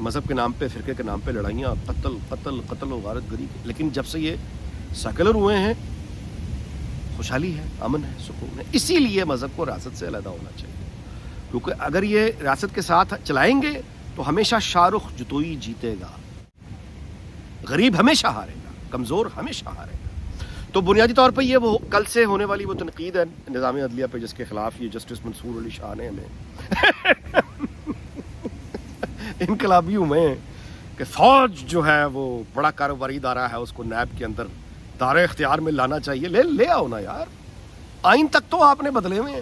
مذہب کے نام پہ فرقے کے نام پہ لڑائیاں قتل قتل قتل و غارت گری. لیکن جب سے یہ سیکولر ہوئے ہیں خوشحالی ہے, امن ہے, سکون ہے. اسی لیے مذہب کو ریاست سے علیحدہ ہونا چاہیے, کیونکہ اگر یہ ریاست کے ساتھ چلائیں گے تو ہمیشہ شاہ رخ جتوئی جیتے گا, غریب ہمیشہ ہارے گا, کمزور ہمیشہ ہارے گا. تو بنیادی طور پہ یہ وہ کل سے ہونے والی وہ تنقید ہے نظام عدلیہ پہ جس کے خلاف یہ جسٹس منصور علی شاہ نے ہمیں انقلابی ہوئے ہیں کہ فوج جو ہے وہ بڑا کاروباری ادارہ ہے, اس کو نیب کے اندر دائرۂ اختیار میں لانا چاہیے. لے آؤ نا یار, آئین تک تو آپ نے بدلے ہوئے ہیں,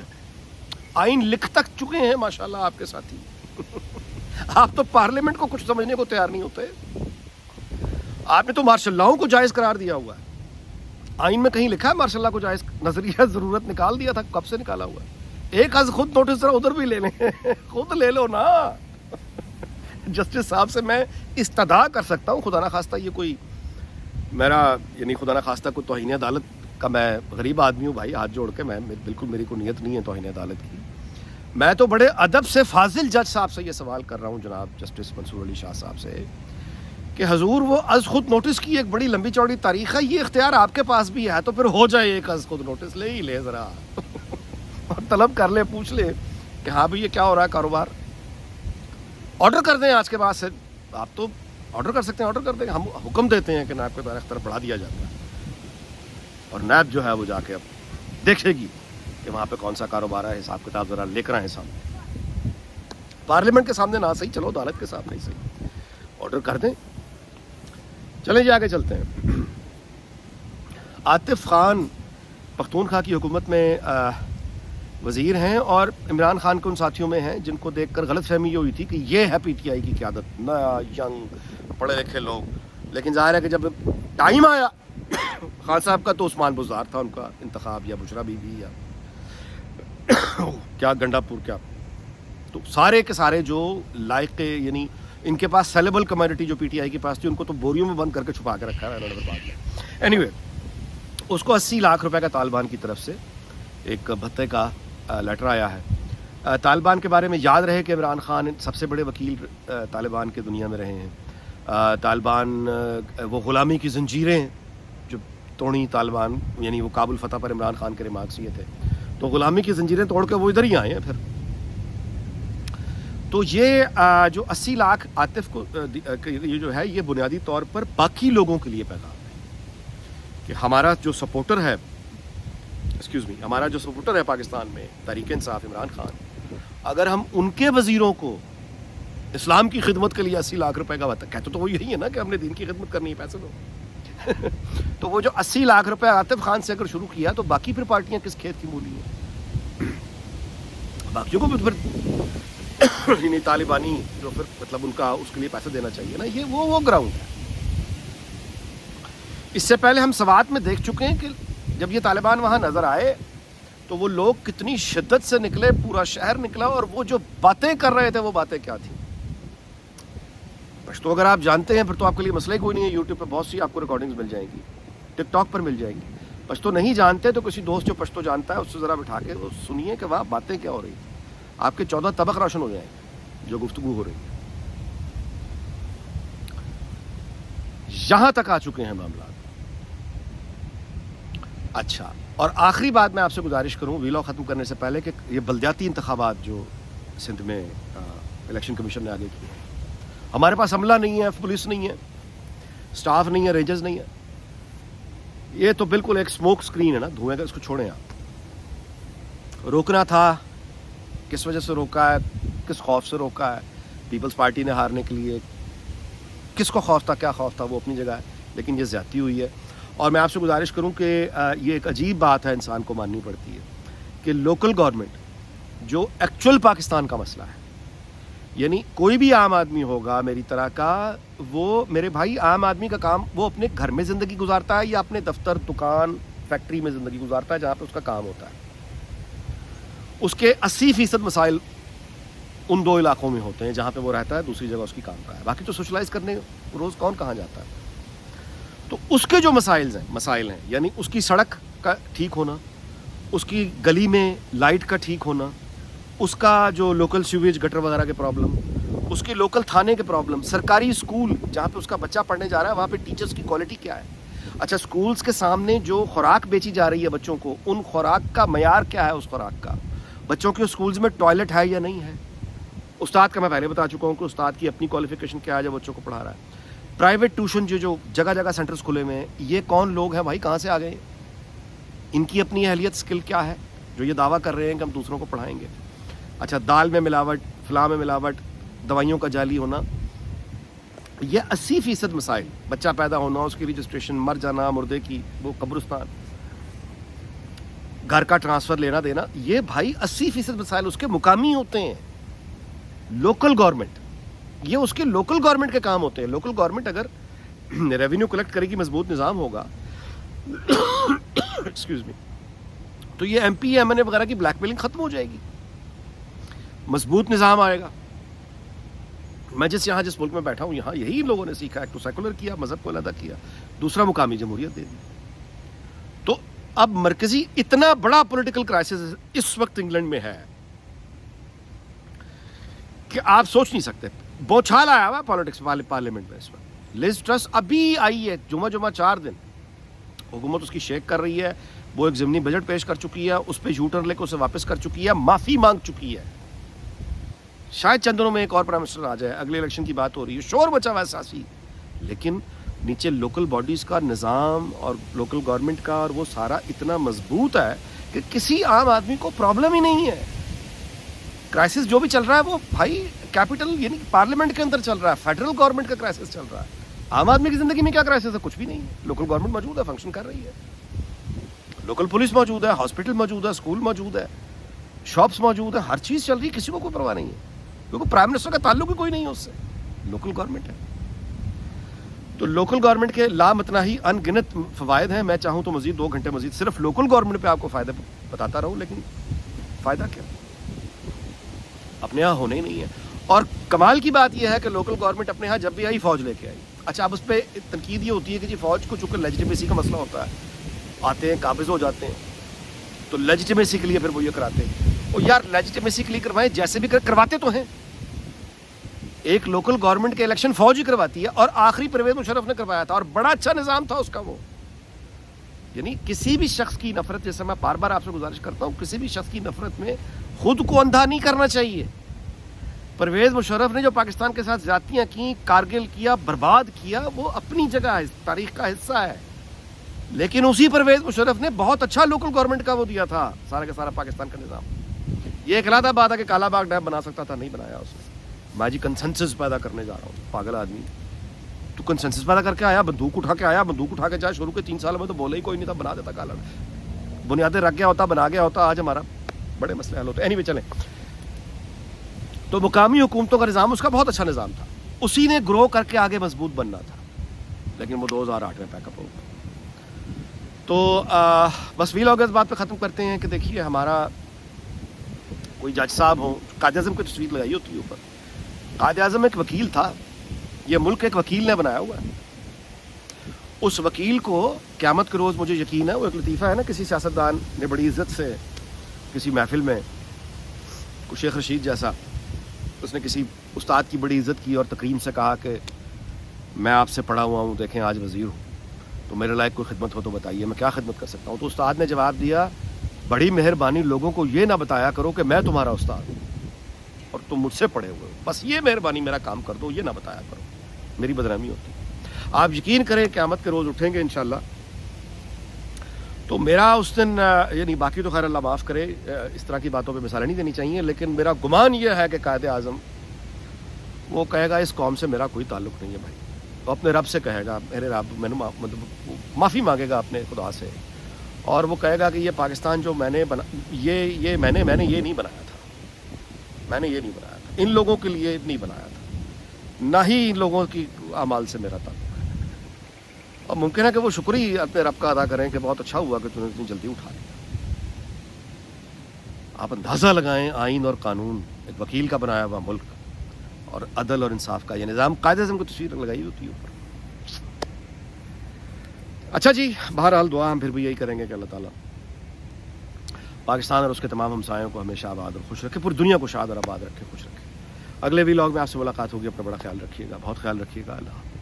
آئین لکھ تک چکے ہیں ماشاءاللہ آپ کے ساتھی. آپ تو پارلیمنٹ کو کچھ سمجھنے کو تیار نہیں ہوتے. آپ نے تو مارشل لاؤں کو جائز قرار دیا ہوا ہے. آئین میں کہیں لکھا ہے مارشل لا کو جائز؟ نظریہ ضرورت نکال دیا تھا, کب سے نکالا ہوا ہے؟ ایک از خود نوٹس ذرا ادھر بھی لے لیں, خود لے لو نا. جسٹس صاحب سے میں استدعا کر سکتا ہوں, خدا نہ خواستہ یہ کوئی میرا یعنی خدا نہ خواستہ کوئی توہین عدالت کا, میں غریب آدمی ہوں بھائی, ہاتھ جوڑ کے میں بالکل میری کوئی نیت نہیں ہے توہین عدالت کی. میں تو بڑے ادب سے فاضل جج صاحب سے یہ سوال کر رہا ہوں, جناب جسٹس منصور علی شاہ صاحب سے, کہ حضور وہ از خود نوٹس کی ایک بڑی لمبی چوڑی تاریخ ہے, یہ اختیار آپ کے پاس بھی ہے, تو پھر ہو جائے ایک از خود نوٹس لے ہی لے ذرا اور طلب کر لے, پوچھ لے کہ ہاں بھئی یہ کیا ہو رہا ہے کاروبار. آرڈر کر دیں آج کے بعد سے, آپ تو آرڈر کر سکتے ہیں, آرڈر کر دیں, ہم حکم دیتے ہیں کہ نیب کے دائرہ اختیار بڑھا دیا جاتا ہے, اور نیب جو ہے وہ جا کے اب دیکھے گی کہ وہاں پہ کون سا کاروبار ہے. حساب کتاب ذرا لے کر آئیں سامنے, پارلیمنٹ کے سامنے نہ صحیح, چلو عدالت کے سامنے ہی صحیح, آرڈر کر دیں. چلیں جی آگے چلتے ہیں. عاطف خان پختونخوا کی حکومت میں وزیر ہیں, اور عمران خان کے ان ساتھیوں میں ہیں جن کو دیکھ کر غلط فہمی یہ ہوئی تھی کہ یہ ہے پی ٹی آئی کی قیادت, نیا ینگ پڑھے لکھے لوگ. لیکن ظاہر ہے کہ جب ٹائم آیا خان صاحب کا, تو عثمان بزدار تھا ان کا انتخاب, یا بشرا بی بی, یا کیا گنڈا پور کیا, تو سارے کے سارے جو لائق یعنی ان کے پاس سیلیبل کمیونٹی جو پی ٹی آئی کے پاس تھی, ان کو تو بوریوں میں بند کر کے چھپا کے رکھا ہے انہوں نے بعد میں. اینی وے, اس کو 80 لاکھ روپے کا طالبان کی طرف سے ایک بھتے کا لیٹر آیا ہے. طالبان کے بارے میں یاد رہے کہ عمران خان سب سے بڑے وکیل طالبان کے دنیا میں رہے ہیں. طالبان وہ غلامی کی زنجیریں جو توڑی طالبان, یعنی وہ کابل فتح پر عمران خان کے ریمارکس یہ تھے, تو غلامی کی زنجیریں توڑ کے وہ ادھر ہی آئے ہیں پھر. تو یہ جو 80 لاکھ عاطف کو یہ جو ہے, یہ بنیادی طور پر باقی لوگوں کے لیے پیغام ہے کہ ہمارا جو سپورٹر ہے, ہمارا جو سپورٹر ہے پاکستان میں تحریک انصاف عمران خان, اگر ہم ان کے وزیروں کو اسلام کی خدمت کے لیے 80 لاکھ روپے کا کہتے تو وہ یہی ہے نا کہ ہم نے دین کی خدمت کرنی ہے, پیسے دو. تو وہ جو 80 لاکھ روپے عاطف خان سے اگر شروع کیا, تو باقی پھر پارٹیاں کس کھیت کی مولی ہیں؟ باقیوں کو بھی پھر یعنی طالبانی جو پھر مطلب ان کا اس کے لیے پیسے دینا چاہیے نا. یہ وہ گراؤنڈ ہے. اس سے پہلے ہم سوات میں دیکھ چکے ہیں کہ جب یہ طالبان وہاں نظر آئے تو وہ لوگ کتنی شدت سے نکلے, پورا شہر نکلا, اور وہ جو باتیں کر رہے تھے وہ باتیں کیا تھیں. پشتو اگر آپ جانتے ہیں پھر تو آپ کے لیے مسئلہ کوئی نہیں ہے, یوٹیوب پہ بہت سی آپ کو ریکارڈنگز مل جائیں گی, ٹک ٹاک پر مل جائیں گی. پشتو نہیں جانتے تو کسی دوست جو پشتو جانتا ہے اس سے ذرا بٹھا کے سنیے کہ وہاں باتیں کیا ہو رہی ہیں, آپ کے 14 طبق روشن ہو جائیں گے جو گفتگو ہو رہی ہے. یہاں تک آ چکے ہیں معاملات. اچھا, اور آخری بات میں آپ سے گزارش کروں ویلاگ ختم کرنے سے پہلے کہ یہ بلدیاتی انتخابات جو سندھ میں الیکشن کمیشن نے آگے کیے, ہمارے پاس عملہ نہیں ہے, پولیس نہیں ہے, سٹاف نہیں ہے, رینجرز نہیں ہے. یہ تو بالکل ایک سموک سکرین ہے نا, دھوئیں کا, اس کو چھوڑیں آپ. روکنا تھا, کس وجہ سے روکا ہے, کس خوف سے روکا ہے؟ پیپلز پارٹی نے ہارنے کے لیے. کس کو خوف تھا, کیا خوف تھا, وہ اپنی جگہ ہے, لیکن یہ زیادتی ہوئی ہے. اور میں آپ سے گزارش کروں کہ یہ ایک عجیب بات ہے, انسان کو ماننی پڑتی ہے کہ لوکل گورنمنٹ جو ایکچول پاکستان کا مسئلہ ہے, یعنی کوئی بھی عام آدمی ہوگا میری طرح کا, وہ میرے بھائی عام آدمی کا کام وہ اپنے گھر میں زندگی گزارتا ہے یا اپنے دفتر, دکان, فیکٹری میں زندگی گزارتا ہے جہاں پہ اس کا کام ہوتا ہے. اس کے 80% مسائل ان 2 علاقوں میں ہوتے ہیں جہاں پہ وہ رہتا ہے, دوسری جگہ اس کی کام کا ہے. باقی تو سوشلائز کرنے روز کون کہاں جاتا ہے. تو اس کے جو مسائل ہیں یعنی اس کی سڑک کا ٹھیک ہونا, اس کی گلی میں لائٹ کا ٹھیک ہونا, اس کا جو لوکل سیویج گٹر وغیرہ کے پرابلم, اس کے لوکل تھانے کے پرابلم، سرکاری اسکول جہاں پہ اس کا بچہ پڑھنے جا رہا ہے وہاں پہ ٹیچرز کی کوالٹی کیا ہے. اچھا اسکولز کے سامنے جو خوراک بیچی جا رہی ہے بچوں کو، ان خوراک کا معیار کیا ہے؟ اس خوراک کا بچوں کے اسکولز میں ٹوائلٹ ہے یا نہیں ہے؟ استاد کا میں پہلے بتا چکا ہوں کہ استاد کی اپنی کوالیفیکیشن کیا ہے جو بچوں کو پڑھا رہا ہے. پرائیویٹ ٹیوشن جو جگہ جگہ سینٹرز کھلے ہوئے ہیں، یہ کون لوگ ہیں بھائی؟ کہاں سے آ گئے؟ ان کی اپنی اہلیت سکل کیا ہے جو یہ دعویٰ کر رہے ہیں کہ ہم دوسروں کو پڑھائیں گے؟ اچھا دال میں ملاوٹ، فلاں میں ملاوٹ، دوائیوں کا جعلی ہونا، یہ 80% مسائل، بچہ پیدا ہونا، اس کی رجسٹریشن، مر جانا، مردے کی وہ قبرستان، گھر کا ٹرانسفر لینا دینا، یہ بھائی 80% مسائل اس کے مقامی ہوتے ہیں. لوکل گورنمنٹ، یہ اس کے لوکل گورنمنٹ کے کام ہوتے ہیں. لوکل گورنمنٹ اگر ریونیو کلیکٹ کرے گی، مضبوط نظام ہوگا ایکسکیوز می، تو یہ ایم پی ایم این اے وغیرہ کی بلیک میلنگ ختم ہو جائے گی، مضبوط نظام آئے گا. میں جس ملک میں بیٹھا ہوں یہاں یہی لوگوں نے سیکھا، ایک تو سیکولر کیا، مذہب کو علیحدہ کیا، دوسرا مقامی جمہوریت دے دی. تو اب مرکزی اتنا بڑا پولیٹیکل کرائسس اس وقت انگلینڈ میں ہے کہ آپ سوچ نہیں سکتے. بوچھال آیا ہوا پالیٹکس پارلیمنٹ میں اس وقت. لیز ٹرس ابھی آئی ہے، جمعہ 4 دن حکومت اس کی شیک کر رہی ہے. وہ ایک ضمنی بجٹ پیش کر چکی ہے، اس پہ یو ٹرن لے کے اسے واپس کر چکی ہے، معافی مانگ چکی ہے. شاید چند دنوں میں ایک اور پرائم منسٹر آ جائے، اگلے الیکشن کی بات ہو رہی ہے، شور مچا ہوا ہے سیاسی. لیکن نیچے لوکل باڈیز کا نظام اور لوکل گورنمنٹ کا اور وہ سارا اتنا مضبوط ہے کہ کسی عام آدمی کو پرابلم ہی نہیں ہے. کرائسس جو بھی چل رہا ہے وہ بھائی کیپٹل یعنی پارلیمنٹ کے اندر چل رہا ہے، فیڈرل گورنمنٹ کا کرائسس چل رہا ہے. عام آدمی کی زندگی میں کیا کرائسس ہے؟ کچھ بھی نہیں ہے. لوکل گورنمنٹ موجود ہے، فنکشن کر رہی ہے، لوکل پولیس موجود ہے، ہاسپٹل موجود ہے، اسکول موجود ہے، شاپس موجود ہے، ہر چیز چل رہی ہے، کسی کو کوئی پرواہ نہیں ہے، کیونکہ پرائم منسٹر کا تعلق ہی کوئی نہیں ہے اس سے. لوکل گورنمنٹ ہے. تو لوکل گورنمنٹ کے لامتناہی ان گنت فوائد ہیں. میں چاہوں تو مزید 2 گھنٹے مزید صرف لوکل گورنمنٹ پہ آپ کو فائدہ بتاتا رہوں، لیکن فائدہ کیا؟ اپنے یہاں ہونے ہی نہیں ہے. اور کمال کی بات یہ ہے کہ لوکل گورنمنٹ اپنے یہاں جب بھی آئی فوج لے کے آئی. اچھا اب اس پہ تنقید یہ ہوتی ہے کہ جی فوج کو چونکہ لیجیٹمیسی کا مسئلہ ہوتا ہے، آتے ہیں قابض ہو جاتے ہیں، تو لیجیٹمیسی کے لیے پھر وہ یہ کراتے ہیں. اور یار لیجیٹمیسی کے لیے کروائیں، جیسے بھی کرواتے تو ہیں. ایک لوکل گورنمنٹ کے الیکشن فوج ہی کرواتی ہے، اور آخری پرویز مشرف نے کروایا تھا، اور بڑا اچھا نظام تھا اس کا. وہ یعنی کسی بھی شخص کی نفرت، جیسے میں بار بار آپ سے گزارش کرتا ہوں، کسی بھی شخص کی نفرت میں خود کو اندھا نہیں کرنا چاہیے. پرویز مشرف نے جو پاکستان کے ساتھ زیادتیاں کی، کارگل کیا، برباد کیا، وہ اپنی جگہ ہے، تاریخ کا حصہ ہے. لیکن اسی پرویز مشرف نے بہت اچھا لوکل گورنمنٹ کا وہ دیا تھا، سارا کا سارا پاکستان کا نظام. یہ ایک علیحدہ بات ہے کہ کالا باغ ڈیم بنا سکتا تھا، نہیں بنایا اس نے. میں جی کنسنسس پیدا کرنے جا رہا ہوں. پاگل آدمی، تو کنسنسس پیدا کر کے آیا، بندوق اٹھا کے آیا، بندوق اٹھا کے جائے. شروع کے 3 سالوں میں تو بولے ہی کوئی نہیں تھا، بنا دیتا کالا. بنیادیں رکھ گیا ہوتا، بنا گیا ہوتا، آج ہمارا بڑے مسئلے حل ہوتے. اینی وے چلیں. تو مقامی حکومتوں کا نظام اس کا بہت اچھا نظام تھا، اسی نے گرو کر کے آگے مضبوط بننا تھا. لیکن وہ 2008 میں پیک اپ ہو گیا. تو بس وی لاگ اس بات پہ ختم کرتے ہیں کہ دیکھیے ہمارا کوئی جج صاحب ہوں، قائد اعظم کی تصویر لگائی ہوتی ہے اوپر. قائد اعظم ایک وکیل تھا، یہ ملک ایک وکیل نے بنایا ہوا ہے. اس وکیل کو قیامت کے روز مجھے یقین ہے، وہ ایک لطیفہ ہے نا، کسی سیاستدان نے بڑی عزت سے کسی محفل میں، شیخ رشید جیسا، اس نے کسی استاد کی بڑی عزت کی اور تکریم سے کہا کہ میں آپ سے پڑھا ہوا ہوں، دیکھیں آج وزیر ہوں، تو میرے لائق کوئی خدمت ہو تو بتائیے، میں کیا خدمت کر سکتا ہوں. تو استاد نے جواب دیا، بڑی مہربانی لوگوں کو یہ نہ بتایا کرو کہ میں تمہارا استاد ہوں اور تم مجھ سے پڑھے ہوئے ہو، بس یہ مہربانی میرا کام کر دو، یہ نہ بتایا کرو، میری بدنامی ہوتی. آپ یقین کریں قیامت کے روز اٹھیں گے انشاءاللہ. تو میرا اس دن یعنی باقی تو خیر اللہ معاف کرے، اس طرح کی باتوں پہ مثالیں نہیں دینی چاہیے، لیکن میرا گمان یہ ہے کہ قائد اعظم وہ کہے گا اس قوم سے میرا کوئی تعلق نہیں ہے بھائی. وہ اپنے رب سے کہے گا، میرے رب میں نے مطلب معافی مانگے گا اپنے خدا سے، اور وہ کہے گا کہ یہ پاکستان جو میں نے یہ میں نے یہ نہیں بنایا تھا، میں نے یہ نہیں بنایا تھا، ان لوگوں کے لیے نہیں بنایا تھا، نہ ہی ان لوگوں کی اعمال سے میرا تعلق ہے. اور ممکن ہے کہ وہ شکر ہی اپنے رب کا ادا کریں کہ بہت اچھا ہوا کہ تم نے اتنی جلدی اٹھا لیا. آپ اندازہ لگائیں آئین اور قانون، ایک وکیل کا بنایا ہوا ملک، اور عدل اور انصاف کا یہ نظام، قائد اعظم کو تصویر لگائی ہوتی ہے اوپر. اچھا جی، بہرحال دعا ہم پھر بھی یہی کریں گے کہ اللہ تعالیٰ پاکستان اور اس کے تمام ہمسایوں کو ہمیشہ آباد اور خوش رکھے، پوری دنیا کو شاد اور آباد رکھے، خوش رکھے. اگلے ولاگ میں آپ سے ملاقات ہوگی. اپنا بڑا خیال رکھیے گا, بہت خیال رکھیے گا. اللہ حافظ.